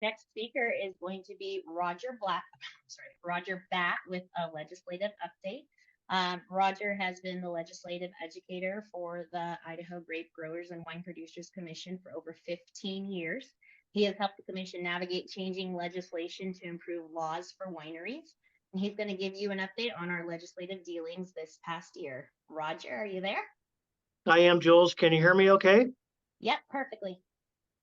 Next speaker is going to be Roger Batt with a legislative update. Roger has been the legislative educator for the Idaho Grape Growers and Wine Producers Commission for over 15 years. He has helped the commission navigate changing legislation to improve laws for wineries. And he's going to give you an update on our legislative dealings this past year. Roger, are you there? I am, Jules. Can you hear me okay? Yep, perfectly.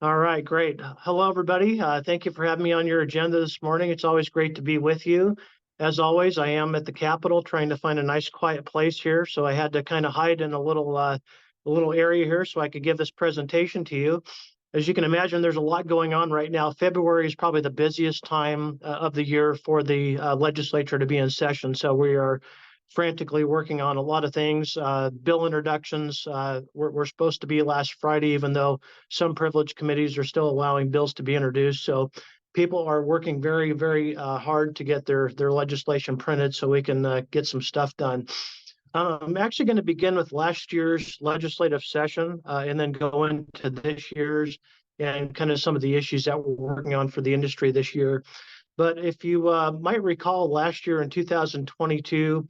All right, great. Hello, everybody. Thank you for having me on your agenda this morning. It's always great to be with you. As always, I am at the Capitol trying to find a nice quiet place here, so I had to kind of hide in a little area here so I could give this presentation to you. As you can imagine, there's a lot going on right now. February is probably the busiest time of the year for the legislature to be in session, so we are frantically working on a lot of things. Bill introductions were supposed to be last Friday, even though some privileged committees are still allowing bills to be introduced. So people are working very, very hard to get their legislation printed so we can get some stuff done. I'm actually going to begin with last year's legislative session and then go into this year's and kind of some of the issues that we're working on for the industry this year. But if you might recall, last year in 2022,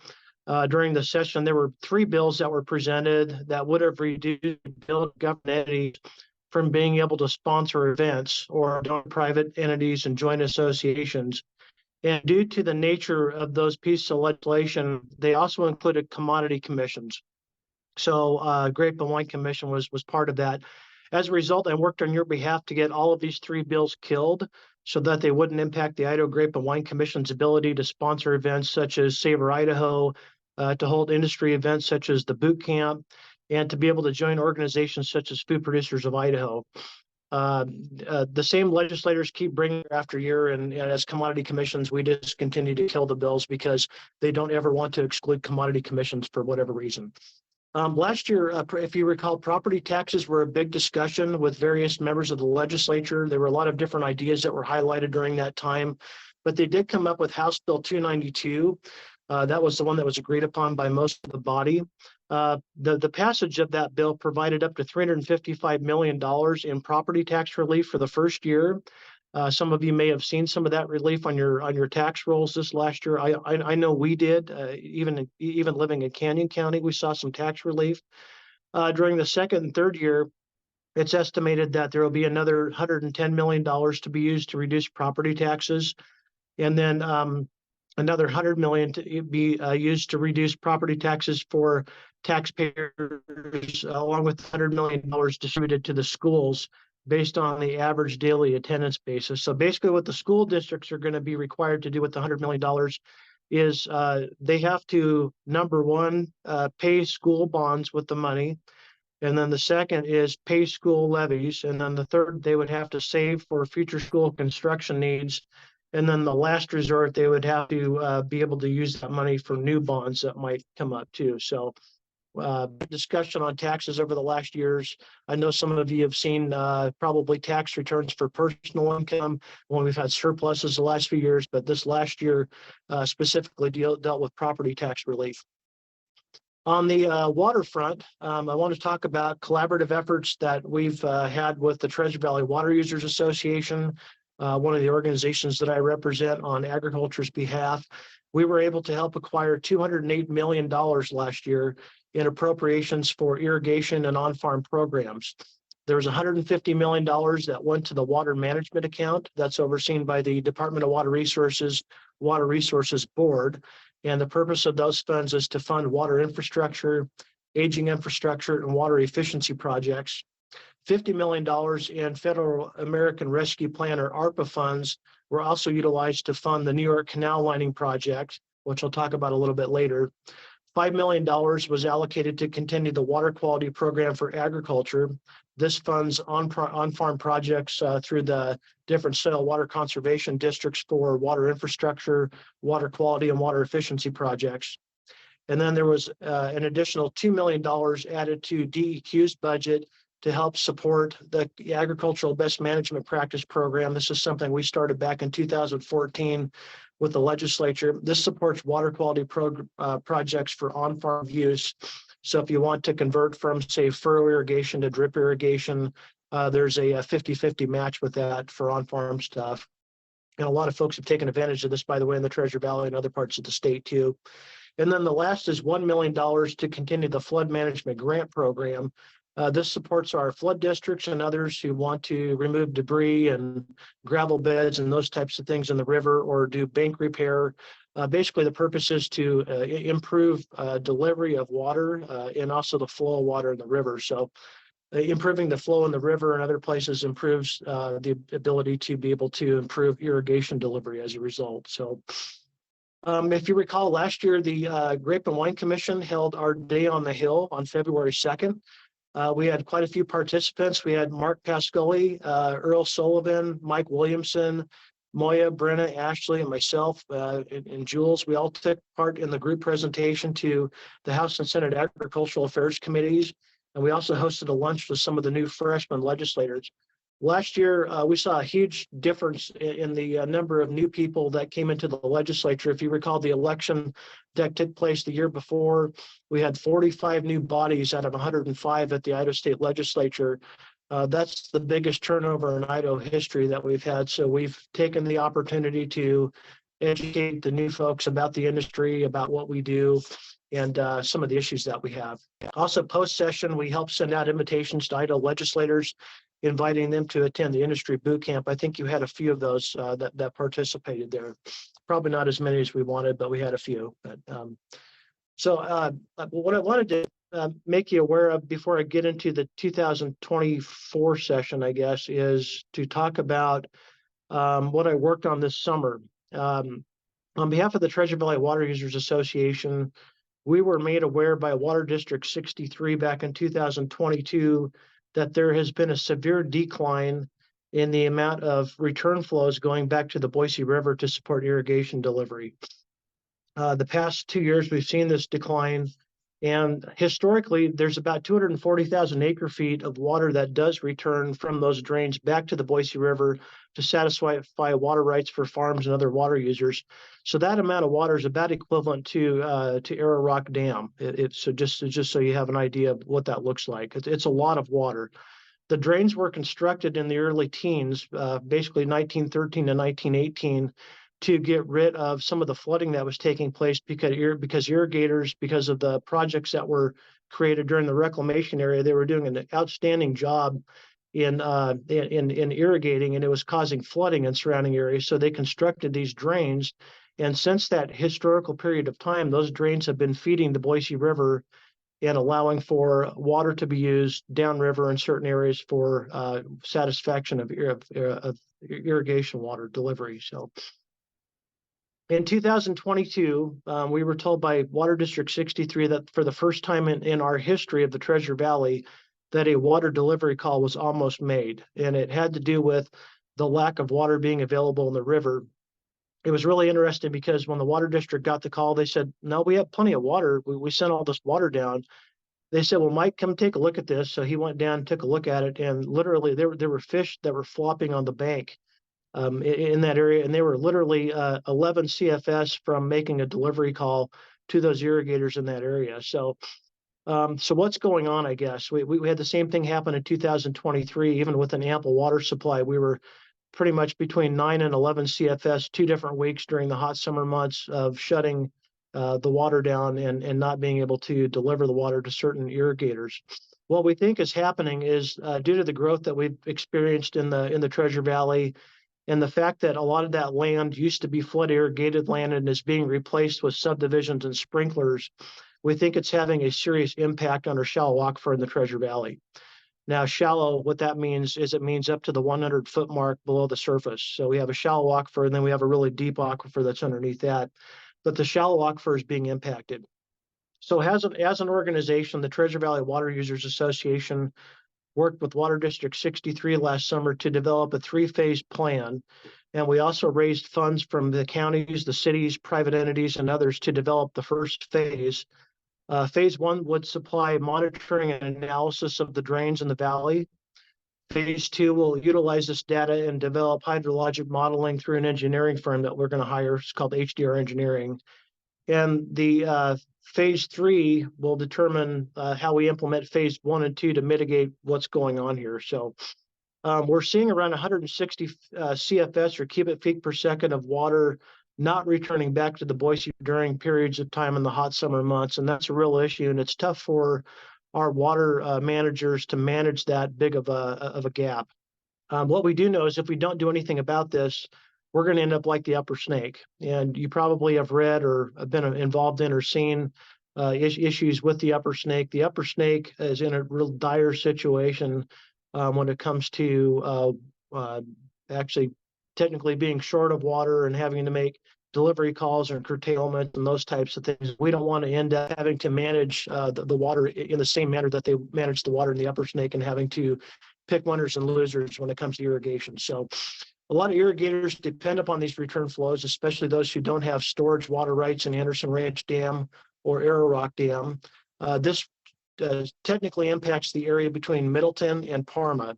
during the session, there were 3 bills that were presented that would have reduced government entities from being able to sponsor events or private entities and joint associations. And due to the nature of those pieces of legislation, they also included commodity commissions. So Grape and Wine Commission was part of that. As a result, I worked on your behalf to get all of these 3 bills killed so that they wouldn't impact the Idaho Grape and Wine Commission's ability to sponsor events such as Savor Idaho, to hold industry events such as the boot camp, and to be able to join organizations such as Food Producers of Idaho. The same legislators keep bringing after year, and as commodity commissions, we just continue to kill the bills because they don't ever want to exclude commodity commissions for whatever reason. Last year, if you recall, property taxes were a big discussion with various members of the legislature. There were a lot of different ideas that were highlighted during that time, but they did come up with House Bill 292. That was the one that was agreed upon by most of the body. The passage of that bill provided up to $355 million in property tax relief for the first year. Some of you may have seen some of that relief on your tax rolls this last year. I know we did. Even living in Canyon County, we saw some tax relief. During the second and third year, it's estimated that there will be another $110 million to be used to reduce property taxes, and then another $100 million to be used to reduce property taxes for taxpayers, along with $100 million distributed to the schools based on the average daily attendance basis. So basically what the school districts are going to be required to do with the $100 million is they have to, number one, pay school bonds with the money. And then the second is pay school levies. And then the third, they would have to save for future school construction needs. And then the last resort, they would have to be able to use that money for new bonds that might come up too. So discussion on taxes over the last years. I know some of you have seen probably tax returns for personal income when we've had surpluses the last few years, but this last year specifically dealt with property tax relief. On the waterfront, I want to talk about collaborative efforts that we've had with the Treasure Valley Water Users Association, one of the organizations that I represent on agriculture's behalf. We were able to help acquire $208 million last year in appropriations for irrigation and on-farm programs. There was $150 million that went to the water management account that's overseen by the Department of Water Resources Board. And the purpose of those funds is to fund water infrastructure, aging infrastructure, and water efficiency projects. $50 million in Federal American Rescue Plan or ARPA funds were also utilized to fund the New York Canal Lining Project, which I'll talk about a little bit later. $5 million was allocated to continue the water quality program for agriculture. This funds on-farm projects through the different soil water conservation districts for water infrastructure, water quality, and water efficiency projects. And then there was an additional $2 million added to DEQ's budget to help support the Agricultural Best Management Practice Program. This is something we started back in 2014 with the legislature. This supports water quality projects for on-farm use. So if you want to convert from, say, furrow irrigation to drip irrigation, there's a 50-50 match with that for on-farm stuff. And a lot of folks have taken advantage of this, by the way, in the Treasure Valley and other parts of the state too. And then the last is $1 million to continue the flood management grant program. This supports our flood districts and others who want to remove debris and gravel beds and those types of things in the river or do bank repair. Basically, the purpose is to improve delivery of water and also the flow of water in the river. So improving the flow in the river and other places improves the ability to be able to improve irrigation delivery as a result. So if you recall, last year, the Grape and Wine Commission held our Day on the Hill on February 2nd. We had quite a few participants. We had Mark Pascoli, Earl Sullivan, Mike Williamson, Moya, Brenna, Ashley, and myself, and Jules. We all took part in the group presentation to the House and Senate Agricultural Affairs Committees. And we also hosted a lunch with some of the new freshman legislators. Last year, we saw a huge difference in the number of new people that came into the legislature. If you recall, the election that took place the year before, we had 45 new bodies out of 105 at the Idaho State Legislature. That's the biggest turnover in Idaho history that we've had. So we've taken the opportunity to educate the new folks about the industry, about what we do, and some of the issues that we have. Also, post-session, we help send out invitations to Idaho legislators, inviting them to attend the industry boot camp. I think you had a few of those that participated there. Probably not as many as we wanted, but we had a few. But, what I wanted to make you aware of before I get into the 2024 session, I guess, is to talk about what I worked on this summer. On behalf of the Treasure Valley Water Users Association, we were made aware by Water District 63 back in 2022 that there has been a severe decline in the amount of return flows going back to the Boise River to support irrigation delivery. The past 2 years, we've seen this decline. And historically, there's about 240,000 acre feet of water that does return from those drains back to the Boise River to satisfy water rights for farms and other water users. So that amount of water is about equivalent to Arrow Rock Dam. So just so you have an idea of what that looks like. It's a lot of water. The drains were constructed in the early teens, basically 1913 to 1918, to get rid of some of the flooding that was taking place because irrigators, because of the projects that were created during the reclamation area, they were doing an outstanding job in irrigating, and it was causing flooding in surrounding areas. So they constructed these drains, and since that historical period of time, those drains have been feeding the Boise River and allowing for water to be used downriver in certain areas for satisfaction of irrigation water delivery. So in 2022, we were told by Water District 63 that for the first time in our history of the Treasure Valley, that a water delivery call was almost made. And it had to do with the lack of water being available in the river. It was really interesting because when the Water District got the call, they said, no, we have plenty of water. We sent all this water down. They said, well, Mike, come take a look at this. So he went down, took a look at it, and literally there were fish that were flopping on the bank in that area, and they were literally 11 CFS from making a delivery call to those irrigators in that area. So what's going on, I guess? We had the same thing happen in 2023, even with an ample water supply. We were pretty much between 9 and 11 CFS 2 different weeks during the hot summer months of shutting the water down and not being able to deliver the water to certain irrigators. What we think is happening is due to the growth that we've experienced in the Treasure Valley, and the fact that a lot of that land used to be flood irrigated land and is being replaced with subdivisions and sprinklers, we think it's having a serious impact on our shallow aquifer in the Treasure Valley. Now, shallow, what that means is it means up to the 100-foot mark below the surface. So we have a shallow aquifer, and then we have a really deep aquifer that's underneath that. But the shallow aquifer is being impacted. So as an organization, the Treasure Valley Water Users Association worked with Water District 63 last summer to develop a 3-phase plan. And we also raised funds from the counties, the cities, private entities, and others to develop the first phase. Phase 1 would supply monitoring and analysis of the drains in the valley. Phase 2 will utilize this data and develop hydrologic modeling through an engineering firm that we're going to hire. It's called HDR Engineering. And the phase 3 will determine how we implement phase 1 and 2 to mitigate what's going on here. So we're seeing around 160 CFS or cubic feet per second of water not returning back to the Boise during periods of time in the hot summer months. And that's a real issue. And it's tough for our water managers to manage that big of a gap. What we do know is if we don't do anything about this, we're going to end up like the Upper Snake. And you probably have read or have been involved in or seen issues with the Upper Snake. The Upper Snake is in a real dire situation when it comes to actually technically being short of water and having to make delivery calls and curtailment and those types of things. We don't want to end up having to manage the water in the same manner that they manage the water in the Upper Snake and having to pick winners and losers when it comes to irrigation. So a lot of irrigators depend upon these return flows, especially those who don't have storage water rights in Anderson Ranch Dam or Arrow Rock Dam. This technically impacts the area between Middleton and Parma.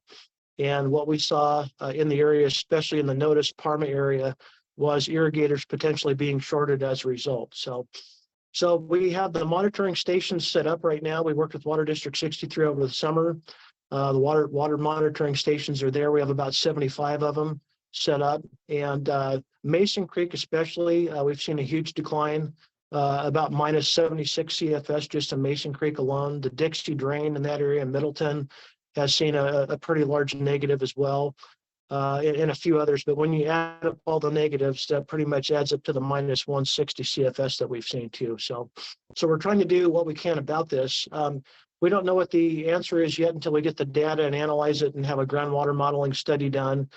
And what we saw in the area, especially in the Notice Parma area, was irrigators potentially being shorted as a result. So we have the monitoring stations set up right now. We worked with Water District 63 over the summer. The water monitoring stations are there. We have about 75 of them set up. And Mason Creek especially, we've seen a huge decline, about minus 76 CFS just in Mason Creek alone. The Dixie Drain in that area in Middleton has seen a pretty large negative as well, and a few others. But when you add up all the negatives, that pretty much adds up to the minus 160 CFS that we've seen too. So we're trying to do what we can about this. We don't know what the answer is yet until we get the data and analyze it and have a groundwater modeling study done.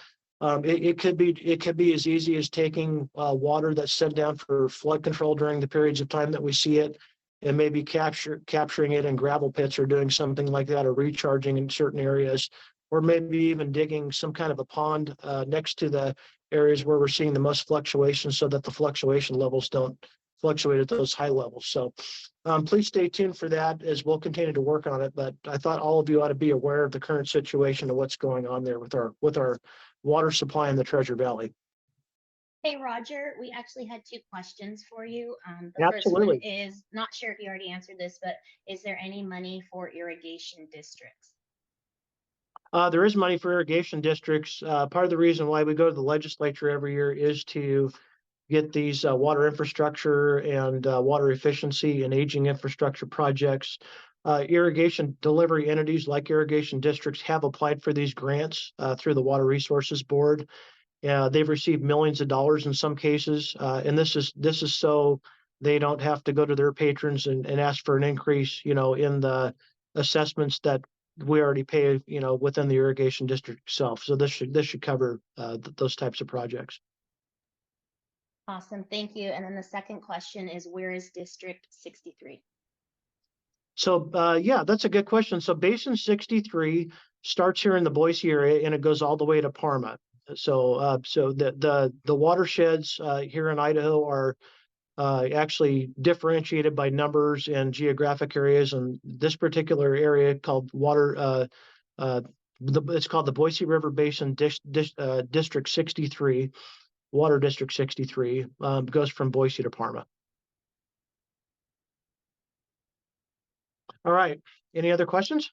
It could be as easy as taking water that's sent down for flood control during the periods of time that we see it, and maybe capturing it in gravel pits or doing something like that, or recharging in certain areas, or maybe even digging some kind of a pond next to the areas where we're seeing the most fluctuation so that the fluctuation levels don't fluctuate at those high levels. So please stay tuned for that as we'll continue to work on it. But I thought all of you ought to be aware of the current situation and what's going on there with our water supply in the Treasure Valley. Hey, Roger, we actually had two questions for you. The first Absolutely. one is, not sure if you already answered this, but is there any money for irrigation districts? There is money for irrigation districts. Part of the reason why we go to the legislature every year is to get these water infrastructure and water efficiency and aging infrastructure projects. Irrigation delivery entities like irrigation districts have applied for these grants through the Water Resources Board. They've received millions of dollars in some cases, and this is so they don't have to go to their patrons and ask for an increase, in the assessments that we already pay, within the irrigation district itself. So this should cover those types of projects. Awesome, thank you. And then the second question is, where is District 63? So yeah, that's a good question. So Basin 63 starts here in the Boise area and it goes all the way to Parma. So the watersheds here in Idaho are actually differentiated by numbers and geographic areas. And this particular area called it's called the Boise River Basin District 63, Water District 63, goes from Boise to Parma. All right. Any other questions?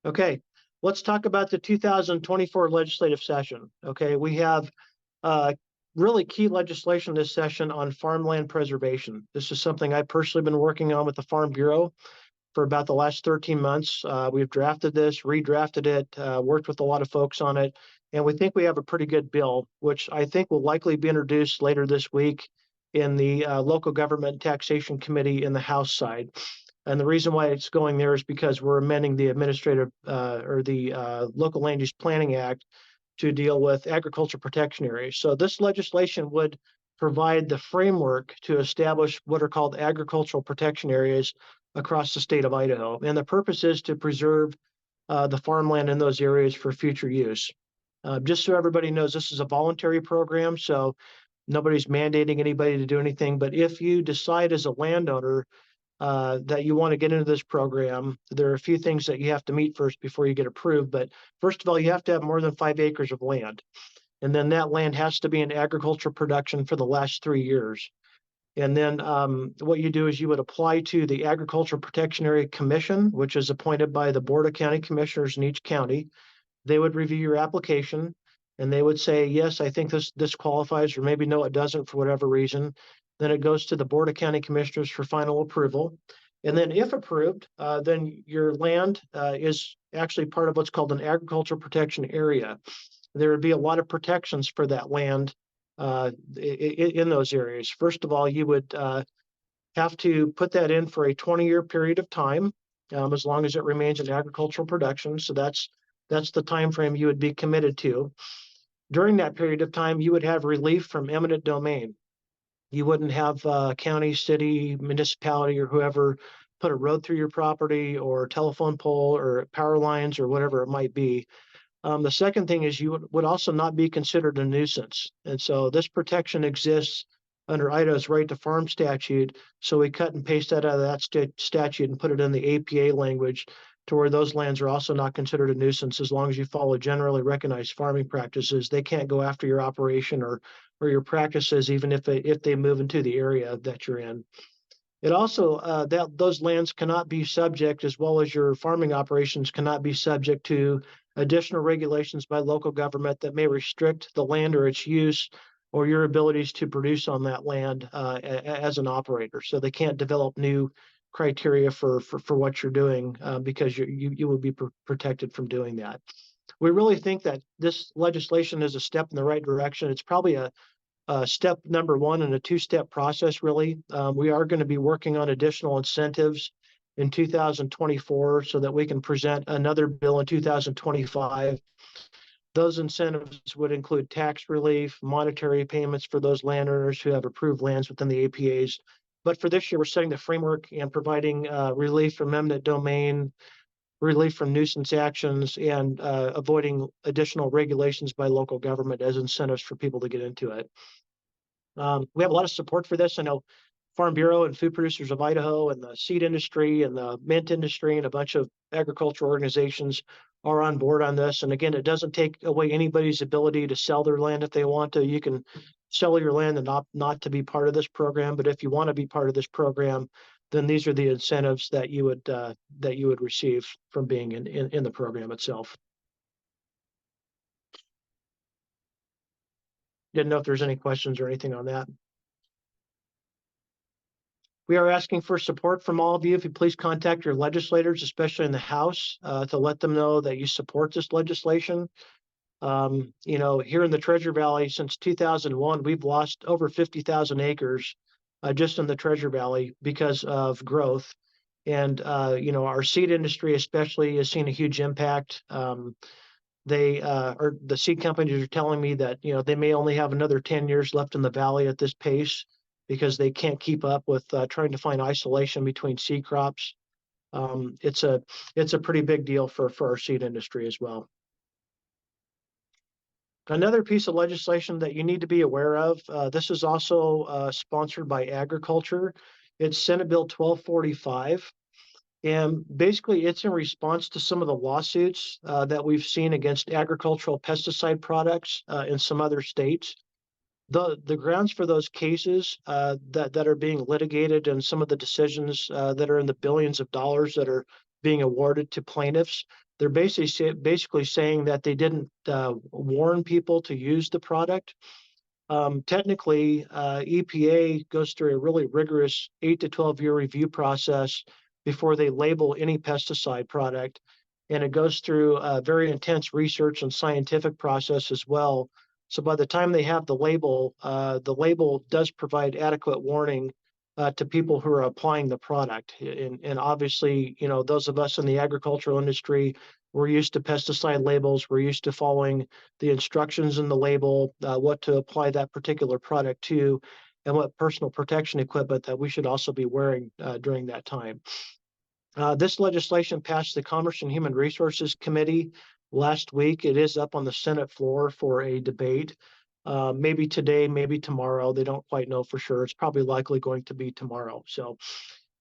Okay. Let's talk about the 2024 legislative session. Okay. We have really key legislation this session on farmland preservation. This is something I've personally been working on with the Farm Bureau for about the last 13 months. We've drafted this, redrafted it, worked with a lot of folks on it, and we think we have a pretty good bill, which I think will likely be introduced later this week in the Local Government Taxation Committee in the House side. And the reason why it's going there is because we're amending the administrative or the Local Land Use Planning Act to deal with agriculture protection areas. So this legislation would provide the framework to establish what are called agricultural protection areas across the state of Idaho. And the purpose is to preserve the farmland in those areas for future use. Just so everybody knows, this is a voluntary program, so nobody's mandating anybody to do anything. But if you decide as a landowner that you want to get into this program, there are a few things that you have to meet first before you get approved. But first of all, you have to have more than 5 acres of land. And then that land has to be in agricultural production for the last 3 years. And then what you do is you would apply to the Agricultural Protection Area Commission, which is appointed by the Board of County Commissioners in each county. They would review your application and they would say, yes, I think this qualifies, or maybe no, it doesn't for whatever reason. Then it goes to the Board of County Commissioners for final approval. And then if approved, then your land is actually part of what's called an agricultural protection area. There would be a lot of protections for that land in those areas. First of all, you would have to put that in for a 20-year period of time, as long as it remains in agricultural production. So that's the time frame you would be committed to. During that period of time, you would have relief from eminent domain. You wouldn't have county, city, municipality, or whoever put a road through your property or telephone pole or power lines or whatever it might be. The second thing is you would also not be considered a nuisance. And so this protection exists under Idaho's right to farm statute. So we cut and paste that out of that statute and put it in the APA language to where those lands are also not considered a nuisance as long as you follow generally recognized farming practices. They can't go after your operation or your practices, even if they move into the area that you're in. It also those lands cannot be subject, as well as your farming operations cannot be subject to additional regulations by local government that may restrict the land or its use or your abilities to produce on that land as an operator. So they can't develop new criteria for what you're doing because you will be protected from doing that. We really think that this legislation is a step in the right direction. It's probably a step number one in a two-step process, really. We are going to be working on additional incentives in 2024 so that we can present another bill in 2025. Those incentives would include tax relief, monetary payments for those landowners who have approved lands within the APAs. But for this year, we're setting the framework and providing relief from eminent domain, relief from nuisance actions, and avoiding additional regulations by local government as incentives for people to get into it. We have a lot of support for this. I know Farm Bureau and Food Producers of Idaho and the seed industry and the mint industry and a bunch of agricultural organizations are on board on this. And again, it doesn't take away anybody's ability to sell their land if they want to. You can sell your land and not to be part of this program. But if you want to be part of this program, then these are the incentives that you would receive from being in the program itself. Didn't know if there's any questions or anything on that. We are asking for support from all of you. If you please contact your legislators, especially in the House, to let them know that you support this legislation. Here in the Treasure Valley since 2001, we've lost over 50,000 acres just in the Treasure Valley because of growth. And, our seed industry especially has seen a huge impact. The seed companies are telling me that, they may only have another 10 years left in the valley at this pace because they can't keep up with trying to find isolation between seed crops. It's a pretty big deal for our seed industry as well. Another piece of legislation that you need to be aware of, this is also sponsored by Agriculture. It's Senate Bill 1245. And basically, it's in response to some of the lawsuits that we've seen against agricultural pesticide products in some other states. The grounds for those cases that are being litigated and some of the decisions that are in the billions of dollars that are being awarded to plaintiffs, they're basically saying that they didn't warn people to use the product. Technically, EPA goes through a really rigorous 8 to 12 year review process before they label any pesticide product. And it goes through a very intense research and scientific process as well. So by the time they have the label does provide adequate warning to people who are applying the product. And obviously, those of us in the agricultural industry, we're used to pesticide labels. We're used to following the instructions in the label, what to apply that particular product to, and what personal protection equipment that we should also be wearing during that time. This legislation passed the Commerce and Human Resources Committee last week. It is up on the Senate floor for a debate. Maybe today, maybe tomorrow. They don't quite know for sure. It's probably likely going to be tomorrow. So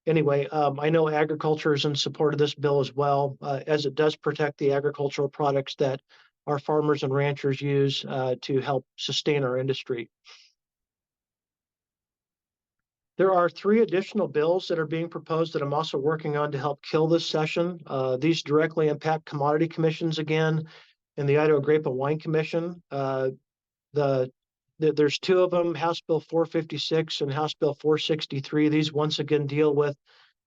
anyway, I know agriculture is in support of this bill as well, as it does protect the agricultural products that our farmers and ranchers use to help sustain our industry. There are 3 additional bills that are being proposed that I'm also working on to help kill this session. These directly impact commodity commissions again and the Idaho Grape and Wine Commission. There's 2 of them, House Bill 456 and House Bill 463. These once again deal with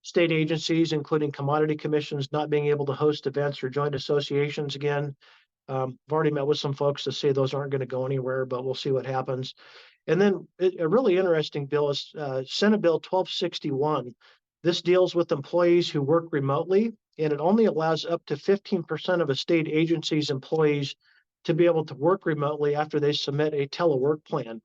state agencies, including commodity commissions, not being able to host events or joint associations again. I've already met with some folks to say those aren't going to go anywhere, but we'll see what happens. And then a really interesting bill is Senate Bill 1261. This deals with employees who work remotely, and it only allows up to 15% of a state agency's employees to be able to work remotely after they submit a telework plan.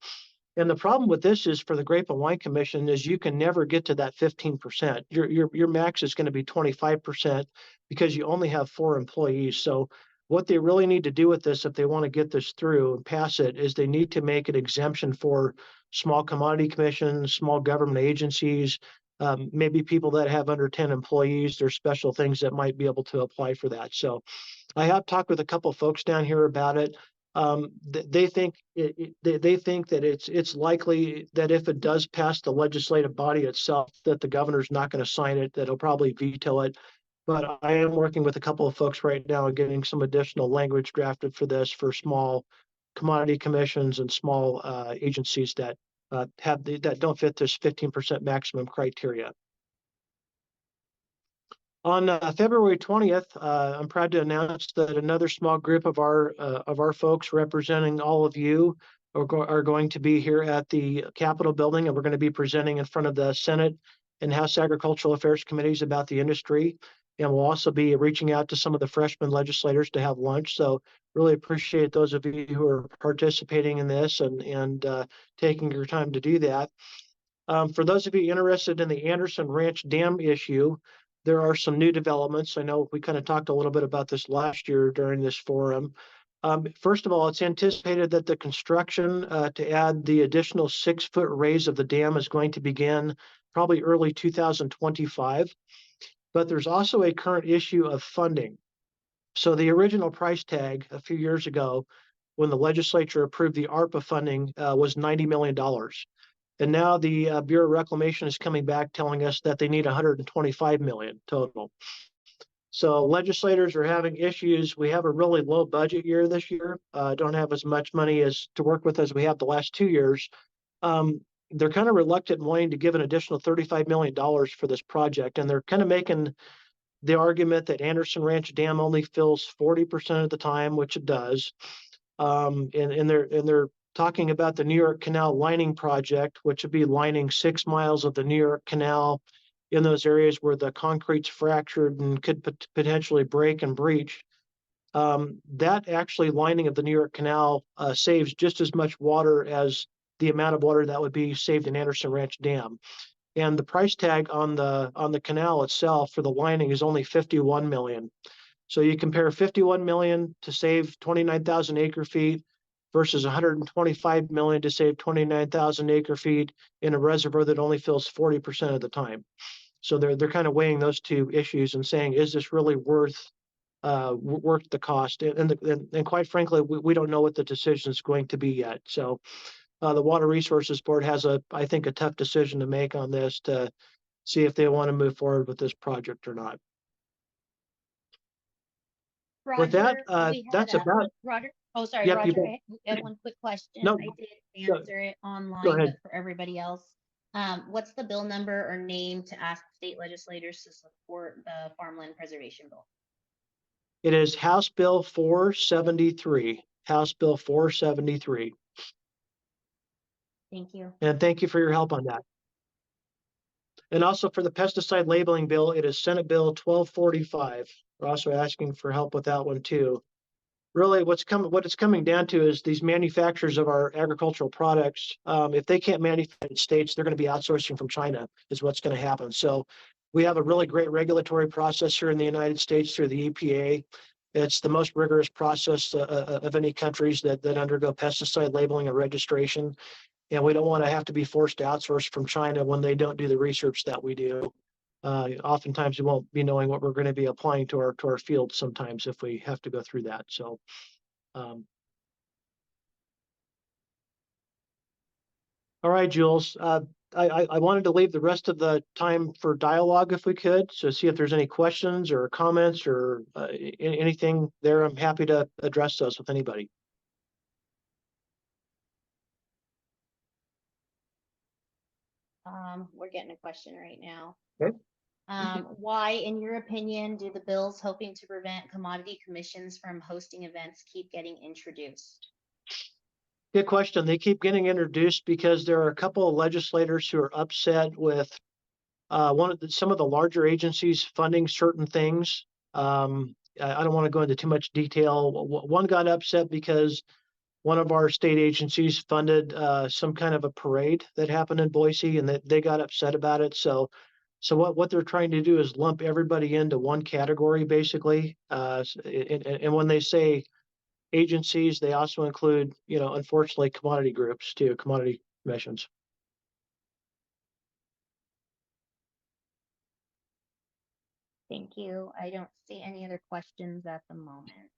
And the problem with this is for the Grape and Wine Commission is you can never get to that 15%. Your max is going to be 25% because you only have 4 employees. So what they really need to do with this, if they want to get this through and pass it, is they need to make an exemption for small commodity commissions, small government agencies, maybe people that have under 10 employees. There's special things that might be able to apply for that. So I have talked with a couple of folks down here about it. They think they think that it's likely that if it does pass the legislative body itself, that the governor's not going to sign it, that he'll probably veto it. But I am working with a couple of folks right now and getting some additional language drafted for this for small commodity commissions and small agencies that that don't fit this 15% maximum criteria. On February 20th, I'm proud to announce that another small group of our folks representing all of you are going to be here at the Capitol building, and we're going to be presenting in front of the Senate and House Agricultural Affairs Committees about the industry. And we'll also be reaching out to some of the freshman legislators to have lunch. So really appreciate those of you who are participating in this and taking your time to do that. For those of you interested in the Anderson Ranch Dam issue, there are some new developments. I know we kind of talked a little bit about this last year during this forum. First of all, it's anticipated that the construction to add the additional 6-foot raise of the dam is going to begin probably early 2025. But there's also a current issue of funding. So the original price tag a few years ago, when the legislature approved the ARPA funding, was $90 million. And now the Bureau of Reclamation is coming back telling us that they need 125 million total. So legislators are having issues. We have a really low budget year this year. Don't have as much money as to work with as we have the last 2 years. They're kind of reluctant in wanting to give an additional $35 million for this project. And they're kind of making the argument that Anderson Ranch Dam only fills 40% of the time, which it does. And they're talking about the New York Canal lining project, which would be lining 6 miles of the New York Canal in those areas where the concrete's fractured and could potentially break and breach. That actually lining of the New York Canal saves just as much water as the amount of water that would be saved in Anderson Ranch Dam. And the price tag on the canal itself for the lining is only 51 million. So you compare 51 million to save 29,000 acre feet versus 125 million to save 29,000 acre feet in a reservoir that only fills 40% of the time. So they're kind of weighing those two issues and saying, is this really worth the cost? And quite frankly, we don't know what the decision is going to be yet. So the Water Resources Board has I think a tough decision to make on this to see if they want to move forward with this project or not. Roger, with that, that's about. Roger. Oh, sorry, Yep, Roger. I have one quick question. No, I did answer it online, but for everybody else, what's the bill number or name to ask state legislators to support the farmland preservation bill? It is House Bill 473. House Bill 473. Thank you. And thank you for your help on that. And also for the pesticide labeling bill, it is Senate Bill 1245. We're also asking for help with that one too. Really, what it's coming down to is these manufacturers of our agricultural products. If they can't manufacture in states, they're going to be outsourcing from China. Is what's going to happen. So, we have a really great regulatory process here in the United States through the EPA. It's the most rigorous process of any countries that undergo pesticide labeling and registration. And we don't want to have to be forced to outsource from China when they don't do the research that we do. Oftentimes we won't be knowing what we're going to be applying to our field sometimes if we have to go through that. So Um, all right, Jules. I wanted to leave the rest of the time for dialogue if we could. So see if there's any questions or comments or anything there. I'm happy to address those with anybody. We're getting a question right now. Okay. Why, in your opinion, do the bills hoping to prevent commodity commissions from hosting events keep getting introduced? Good question. They keep getting introduced because there are a couple of legislators who are upset with some of the larger agencies funding certain things. I don't want to go into too much detail. One got upset because one of our state agencies funded some kind of a parade that happened in Boise, and they got upset about it. So what they're trying to do is lump everybody into one category, basically. And when they say agencies, they also include, unfortunately, commodity groups too, commodity commissions. Thank you. I don't see any other questions at the moment.